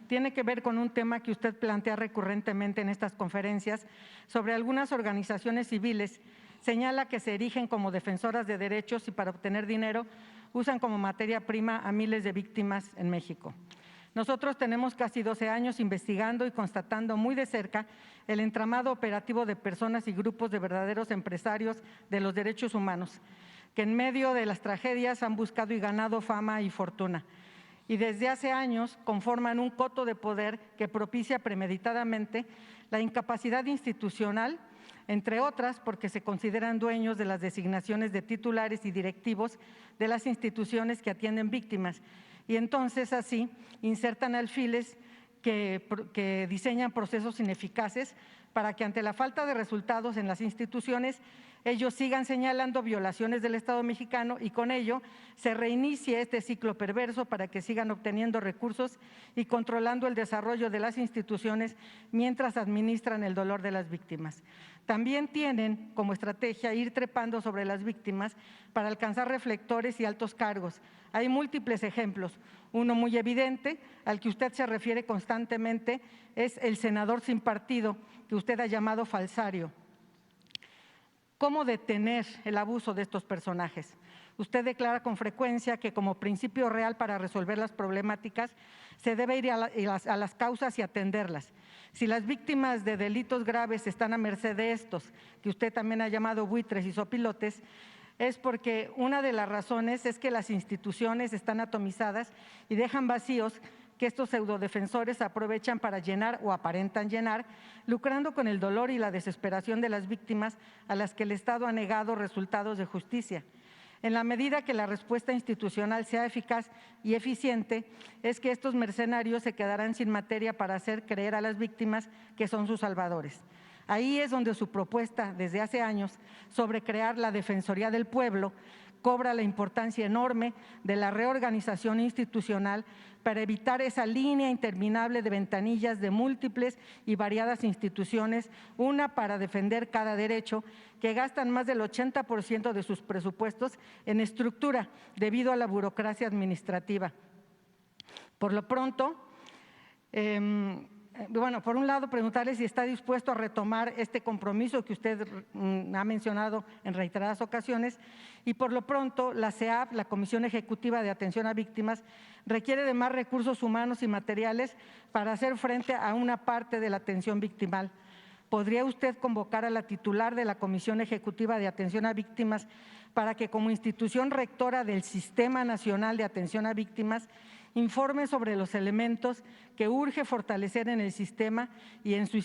tiene que ver con un tema que usted plantea recurrentemente en estas conferencias sobre algunas organizaciones civiles. Señala que se erigen como defensoras de derechos y para obtener dinero usan como materia prima a miles de víctimas en México. Nosotros tenemos casi 12 años investigando y constatando muy de cerca el entramado operativo de personas y grupos de verdaderos empresarios de los derechos humanos, que en medio de las tragedias han buscado y ganado fama y fortuna. Y desde hace años conforman un coto de poder que propicia premeditadamente la incapacidad institucional, entre otras porque se consideran dueños de las designaciones de titulares y directivos de las instituciones que atienden víctimas. Y entonces así insertan alfiles que diseñan procesos ineficaces para que ante la falta de resultados en las instituciones ellos sigan señalando violaciones del Estado mexicano y con ello se reinicie este ciclo perverso para que sigan obteniendo recursos y controlando el desarrollo de las instituciones mientras administran el dolor de las víctimas. También tienen como estrategia ir trepando sobre las víctimas para alcanzar reflectores y altos cargos. Hay múltiples ejemplos. Uno muy evidente, al que usted se refiere constantemente, es el senador sin partido, que usted ha llamado falsario. ¿Cómo detener el abuso de estos personajes? Usted declara con frecuencia que como principio real para resolver las problemáticas se debe ir a las causas y atenderlas. Si las víctimas de delitos graves están a merced de estos, que usted también ha llamado buitres y sopilotes, es porque una de las razones es que las instituciones están atomizadas y dejan vacíos que estos pseudodefensores aprovechan para llenar o aparentan llenar, lucrando con el dolor y la desesperación de las víctimas a las que el Estado ha negado resultados de justicia. En la medida que la respuesta institucional sea eficaz y eficiente, es que estos mercenarios se quedarán sin materia para hacer creer a las víctimas que son sus salvadores. Ahí es donde su propuesta desde hace años sobre crear la Defensoría del Pueblo cobra la importancia enorme de la reorganización institucional para evitar esa línea interminable de ventanillas de múltiples y variadas instituciones, una para defender cada derecho, que gastan más del 80% de sus presupuestos en estructura debido a la burocracia administrativa. Por lo pronto, por un lado, preguntarle si está dispuesto a retomar este compromiso que usted ha mencionado en reiteradas ocasiones y por lo pronto la CEAV, la Comisión Ejecutiva de Atención a Víctimas, requiere de más recursos humanos y materiales para hacer frente a una parte de la atención victimal. ¿Podría usted convocar a la titular de la Comisión Ejecutiva de Atención a Víctimas para que como institución rectora del Sistema Nacional de Atención a Víctimas informe sobre los elementos que urge fortalecer en el sistema y en su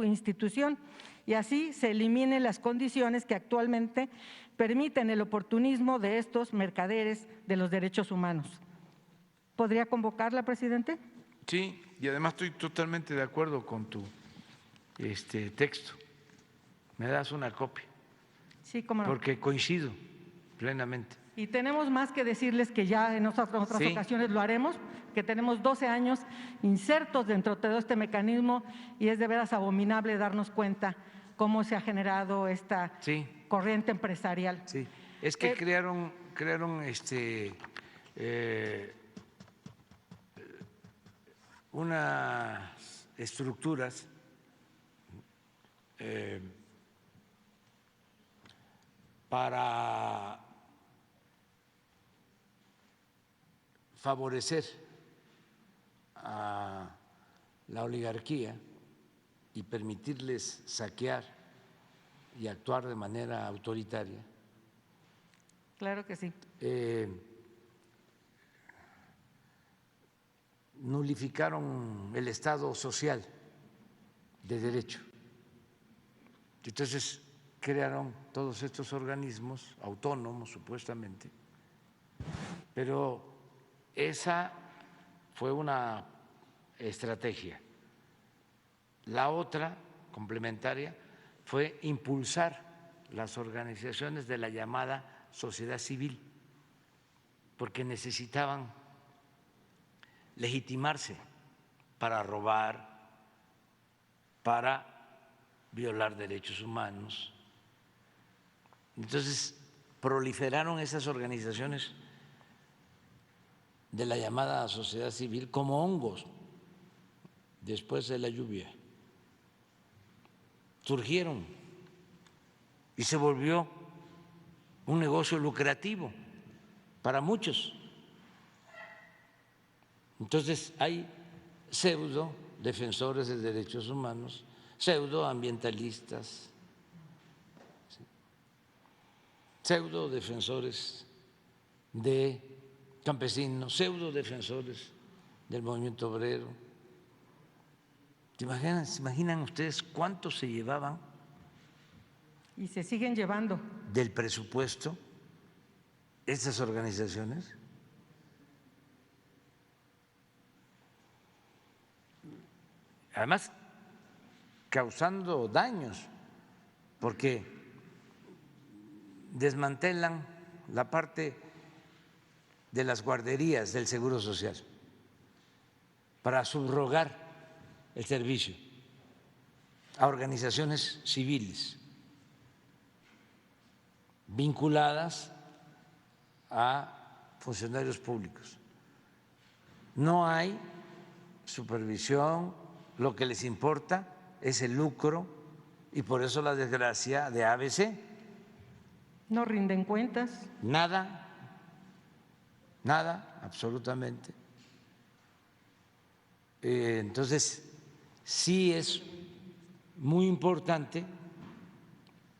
institución, y así se eliminen las condiciones que actualmente permiten el oportunismo de estos mercaderes de los derechos humanos? ¿Podría convocarla, presidente? Sí, y además estoy totalmente de acuerdo con tu texto. ¿Me das una copia? Sí, cómo no. Porque coincido plenamente. Y tenemos más que decirles que ya en otras ocasiones lo haremos, que tenemos 12 años insertos dentro de todo este mecanismo y es de veras abominable darnos cuenta cómo se ha generado esta corriente empresarial. Sí, es que crearon unas estructuras para favorecer a la oligarquía y permitirles saquear y actuar de manera autoritaria. Claro que sí. Nulificaron el Estado social de derecho. Entonces crearon todos estos organismos autónomos supuestamente, pero esa fue una estrategia. La otra, complementaria, fue impulsar las organizaciones de la llamada sociedad civil, porque necesitaban legitimarse para robar, para violar derechos humanos. Entonces proliferaron esas organizaciones de la llamada sociedad civil como hongos después de la lluvia. Surgieron y se volvió un negocio lucrativo para muchos. Entonces hay pseudo defensores de derechos humanos, pseudo ambientalistas, pseudo defensores de campesinos, pseudo defensores del movimiento obrero. ¿Se imaginan ustedes cuánto se llevaban? Y se siguen llevando. Del presupuesto estas organizaciones. Además, causando daños, porque desmantelan la parte de las guarderías del Seguro Social para subrogar el servicio a organizaciones civiles vinculadas a funcionarios públicos. No hay supervisión, lo que les importa es el lucro y por eso la desgracia de ABC. No rinden cuentas. Nada, nada, absolutamente. Entonces, sí es muy importante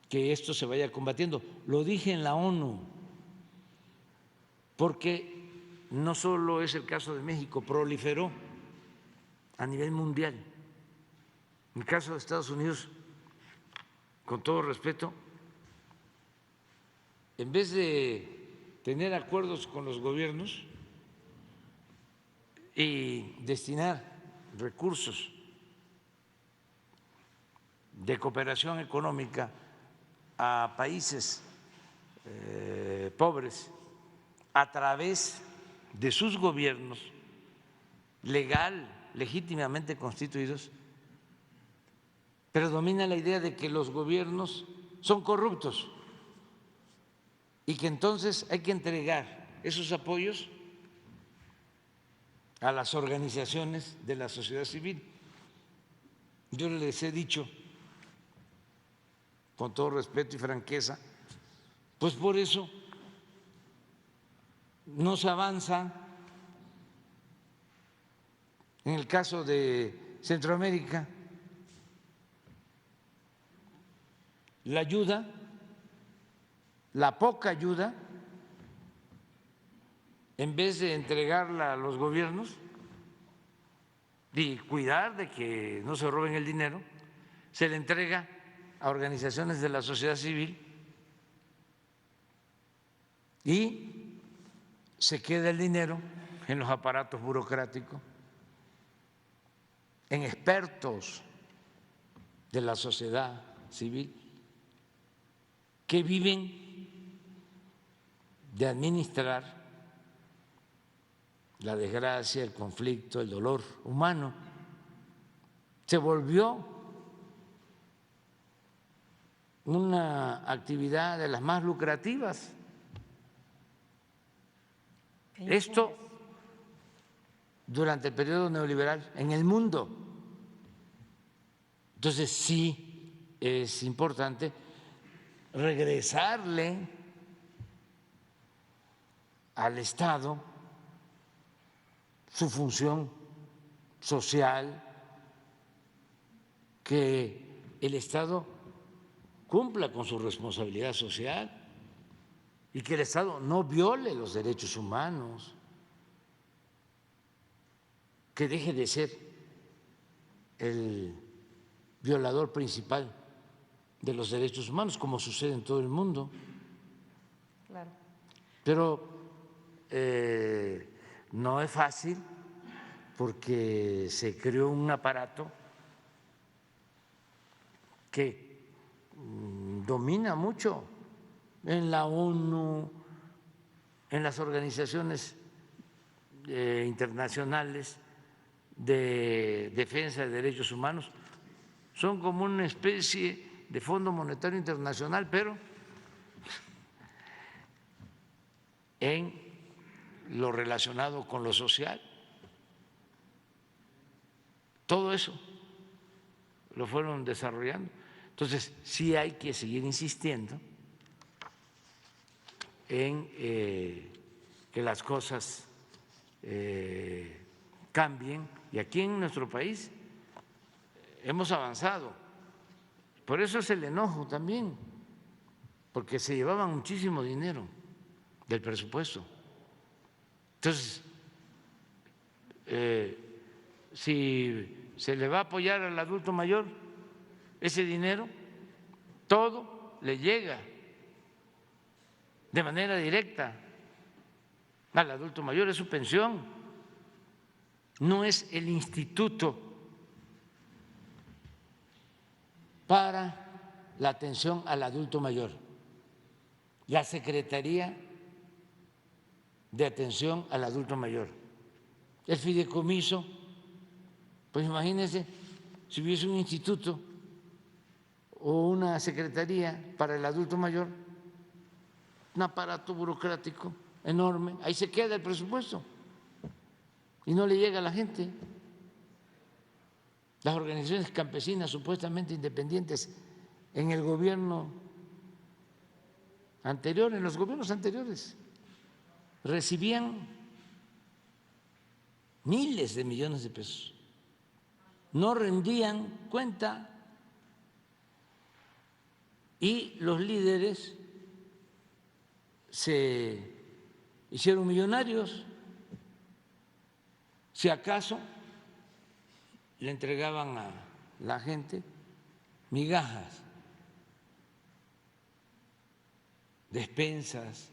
que esto se vaya combatiendo. Lo dije en la ONU, porque no solo es el caso de México, proliferó a nivel mundial. En el caso de Estados Unidos, con todo respeto, en vez de tener acuerdos con los gobiernos y destinar recursos de cooperación económica a países pobres a través de sus gobiernos legítimamente constituidos, predomina la idea de que los gobiernos son corruptos y que entonces hay que entregar esos apoyos a las organizaciones de la sociedad civil. Yo les he dicho, con todo respeto y franqueza, pues por eso no se avanza. En el caso de Centroamérica, la ayuda, la poca ayuda, en vez de entregarla a los gobiernos y cuidar de que no se roben el dinero, se le entrega a organizaciones de la sociedad civil y se queda el dinero en los aparatos burocráticos, en expertos de la sociedad civil que viven de administrar la desgracia, el conflicto, el dolor humano. Se volvió una actividad de las más lucrativas. Esto durante el periodo neoliberal en el mundo. Entonces sí es importante regresarle al Estado su función social, que el Estado cumpla con su responsabilidad social y que el Estado no viole los derechos humanos, que deje de ser el violador principal de los derechos humanos, como sucede en todo el mundo. Claro. Pero no es fácil porque se creó un aparato que domina mucho en la ONU, en las organizaciones internacionales de defensa de derechos humanos. Son como una especie de Fondo Monetario Internacional, pero en lo relacionado con lo social. Todo eso lo fueron desarrollando. Entonces, sí hay que seguir insistiendo en que las cosas cambien, y aquí en nuestro país hemos avanzado. Por eso es el enojo también, porque se llevaban muchísimo dinero del presupuesto. Entonces, si se le va a apoyar al adulto mayor, ese dinero, todo le llega de manera directa al adulto mayor, es su pensión, no es el instituto para la atención al adulto mayor, la Secretaría de Atención al Adulto Mayor, el fideicomiso. Pues imagínense si hubiese un instituto o una secretaría para el adulto mayor, un aparato burocrático enorme, ahí se queda el presupuesto y no le llega a la gente. Las organizaciones campesinas supuestamente independientes en el gobierno anterior, en los gobiernos anteriores, recibían miles de millones de pesos, no rendían cuenta y los líderes se hicieron millonarios. Si acaso le entregaban a la gente migajas, despensas,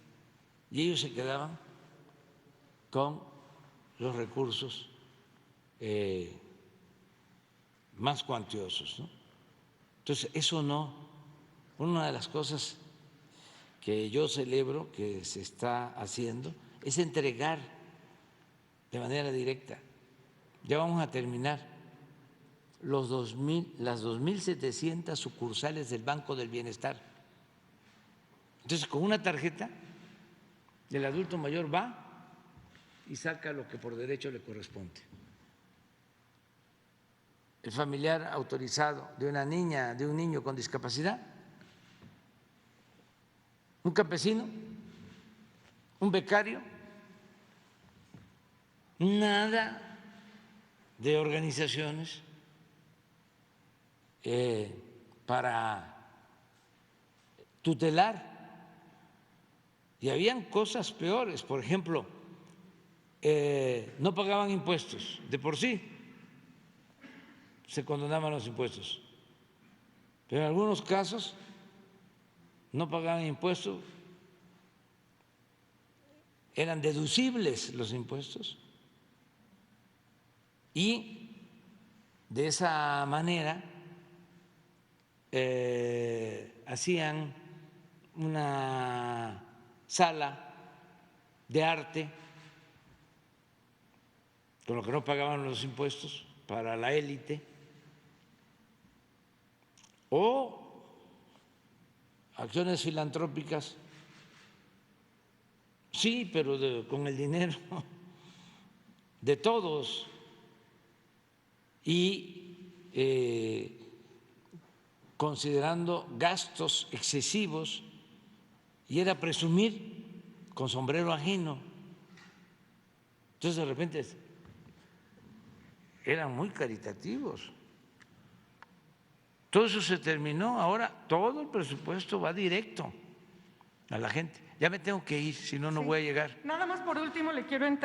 y ellos se quedaban con los recursos más cuantiosos, ¿no? Entonces, eso no. Una de las cosas que yo celebro que se está haciendo es entregar de manera directa. Ya vamos a terminar las 2.700 sucursales del Banco del Bienestar. Entonces, con una tarjeta, el adulto mayor va y saca lo que por derecho le corresponde. El familiar autorizado de una niña, de un niño con discapacidad, un campesino, un becario, nada de organizaciones para tutelar. Y habían cosas peores, por ejemplo, no pagaban impuestos, de por sí se condonaban los impuestos, pero en algunos casos no pagaban impuestos, eran deducibles los impuestos y de esa manera hacían una sala de arte con lo que no pagaban los impuestos para la élite, o acciones filantrópicas, sí, pero con el dinero de todos, y considerando gastos excesivos, y era presumir con sombrero ajeno. Entonces, de repente, eran muy caritativos. Todo eso se terminó, ahora todo el presupuesto va directo a la gente. Ya me tengo que ir, si no, no voy a llegar. Nada más por último le quiero entregar